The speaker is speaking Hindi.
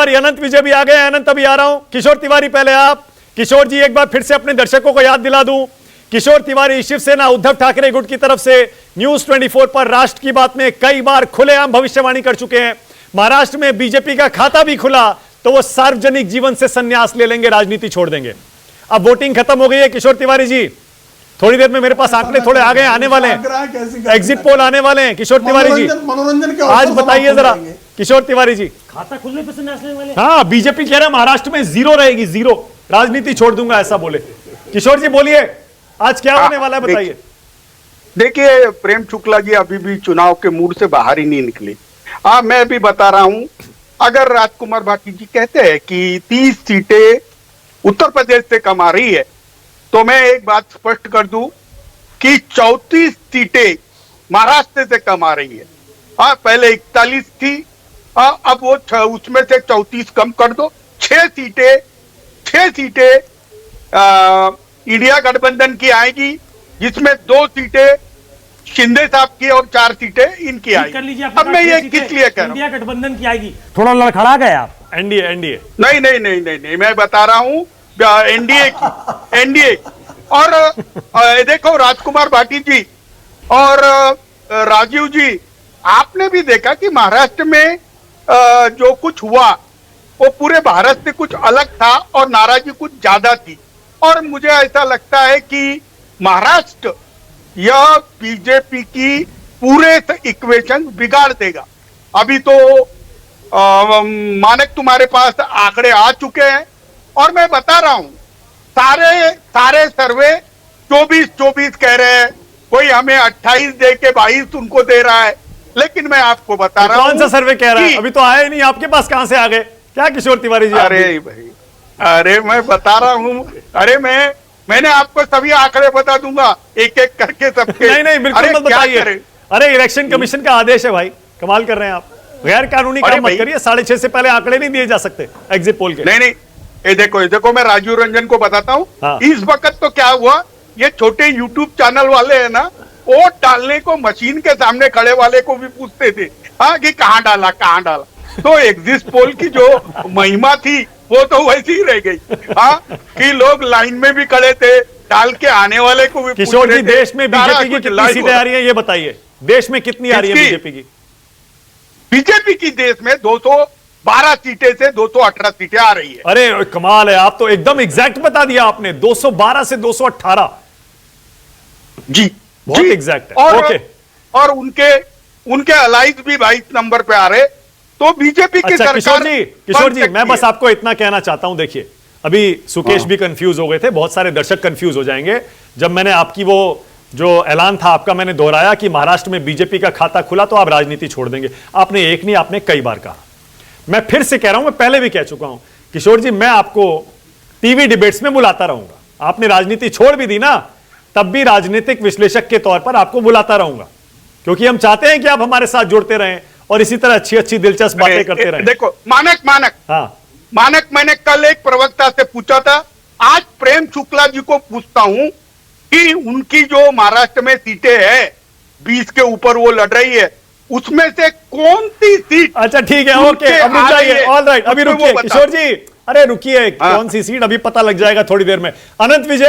तिवारी, अनंत विजय भी आ गए। अनंत अभी आ रहा हूं। किशोर तिवारी पहले आप। किशोर जी एक बार फिर से अपने दर्शकों को याद दिला दूं, किशोर तिवारी शिवसेना उद्धव ठाकरे गुट की तरफ से न्यूज 24 पर राष्ट्र की बात में कई बार खुलेआम भविष्यवाणी कर चुके हैं। महाराष्ट्र में बीजेपी का खाता भी खुला तो वो सार्वजनिक जीवन से संन्यास ले लेंगे, राजनीति छोड़ देंगे। अब वोटिंग खत्म हो गई है किशोर तिवारी जी, थोड़ी देर में मेरे पास आंकड़े थोड़े आ गए, आने वाले हैं, एग्जिट पोल आने वाले हैं। किशोर तिवारी जी मनोरंजन आज बताइए जरा, किशोर तिवारी जी। खाता खुलने पे संन्यास लेने वाले? हाँ, बीजेपी कह रहा है महाराष्ट्र में जीरो रहेगी, जीरो, राजनीति छोड़ दूंगा ऐसा बोले। किशोर जी बोलिए, आज क्या होने वाला है बताइए। देखिए प्रेम शुक्ला जी अभी भी चुनाव के मूड से बाहर ही नहीं निकले। मैं भी बता रहा हूं, अगर राजकुमार भाटी जी कहते हैं कि 30 सीटें उत्तर प्रदेश से कमा रही है, तो मैं एक बात स्पष्ट कर दूं कि 34 सीटें महाराष्ट्र से कमा रही है। पहले 41 थी, अब वो उसमें से 34 कम कर दो, 6 सीटें इंडिया गठबंधन की आएगी, जिसमें 2 सीटें शिंदे साहब की और 4 सीटें इनकी आएगी। अब मैं ये किस लिए कह रहा हूं, इंडिया गठबंधन की आएगी, थोड़ा लड़खड़ा गए आप। एनडीए नहीं, मैं बता रहा हूं एनडीए। और देखो राजकुमार भाटी जी और राजीव जी, आपने भी देखा कि महाराष्ट्र में जो कुछ हुआ वो पूरे भारत से कुछ अलग था और नाराजगी कुछ ज्यादा थी। और मुझे ऐसा लगता है कि महाराष्ट्र यह बीजेपी की पूरे इक्वेशन बिगाड़ देगा। अभी तो मानक तुम्हारे पास आंकड़े आ चुके हैं और मैं बता रहा हूं, सारे सर्वे 24 कह रहे हैं, कोई हमें 28 दे के 22 उनको दे रहा है। लेकिन मैं आपको बता रहा हूं, कौन सा सर्वे कह रहा है? अभी तो आए नहीं, आपके पास कहां से आ गए क्या किशोर तिवारी जी? अरे भाई, अरे मैं बता रहा हूं, अरे मैंने आपको सभी आंकड़े बता दूंगा एक एक करके सबके। नहीं बिल्कुल मत बताइए। अरे इलेक्शन कमीशन का आदेश है भाई, कमाल कर रहे हैं आप, गैर कानूनी काम मत करिए। 6:30 से पहले आंकड़े नहीं दिए जा सकते एग्जिट पोल के। नहीं, ये देखो मैं राजीव रंजन को बताता हूँ। हाँ। इस वक्त तो क्या हुआ, ये छोटे यूट्यूब चैनल वाले है ना, वोट डालने को मशीन के सामने खड़े वाले को भी पूछते थे कि कहाँ डाला। तो एग्जिट पोल की जो महिमा थी वो तो वैसी ही रह गई। कि लोग लाइन में भी खड़े थे, डाल के आने वाले को भी। किशोर जी, देश में बीजेपी की कितनी सीटें आ रही है ये बताइए, देश में कितनी आ रही है बीजेपी की? बीजेपी की देश में 212 सीटें से 218 सीटें आ रही है। अरे कमाल है, आप तो एकदम एग्जैक्ट बता दिया आपने, 212 से 218 जी, बहुत एग्जैक्ट है। ओके। और उनके अलाइज भी 22 नंबर पे आ रहे, तो बीजेपी की सरकार। किशोर जी मैं बस आपको इतना कहना चाहता हूं, देखिए अभी सुकेश भी कंफ्यूज हो गए थे, बहुत सारे दर्शक कंफ्यूज हो जाएंगे जब मैंने आपकी वो जो ऐलान था आपका मैंने दोहराया कि महाराष्ट्र में बीजेपी का खाता खुला तो आप राजनीति छोड़ देंगे। आपने एक नहीं, आपने कई बार कहा। मैं फिर से कह रहा हूं, मैं पहले भी कह चुका हूं किशोर जी, मैं आपको टीवी डिबेट्स में बुलाता रहूंगा। आपने राजनीति छोड़ भी दी ना, तब भी राजनीतिक विश्लेषक के तौर पर आपको बुलाता रहूंगा, क्योंकि हम चाहते हैं कि आप हमारे साथ जुड़ते रहें और इसी तरह अच्छी दिलचस्प बातें करते रहें। देखो मानक मैंने कल एक प्रवक्ता से पूछा था, आज प्रेम शुक्ला जी को पूछता हूं कि उनकी जो महाराष्ट्र में सीटें है 20 के ऊपर वो लड़ रही है, उसमें से कौन सी सीट? अच्छा ठीक है, ओके, अब रुक जाइए, ऑल राइट, अभी रुकिए किशोर जी, अरे रुकिए, कौन सी सीट अभी पता लग जाएगा थोड़ी देर में। अनंत विजय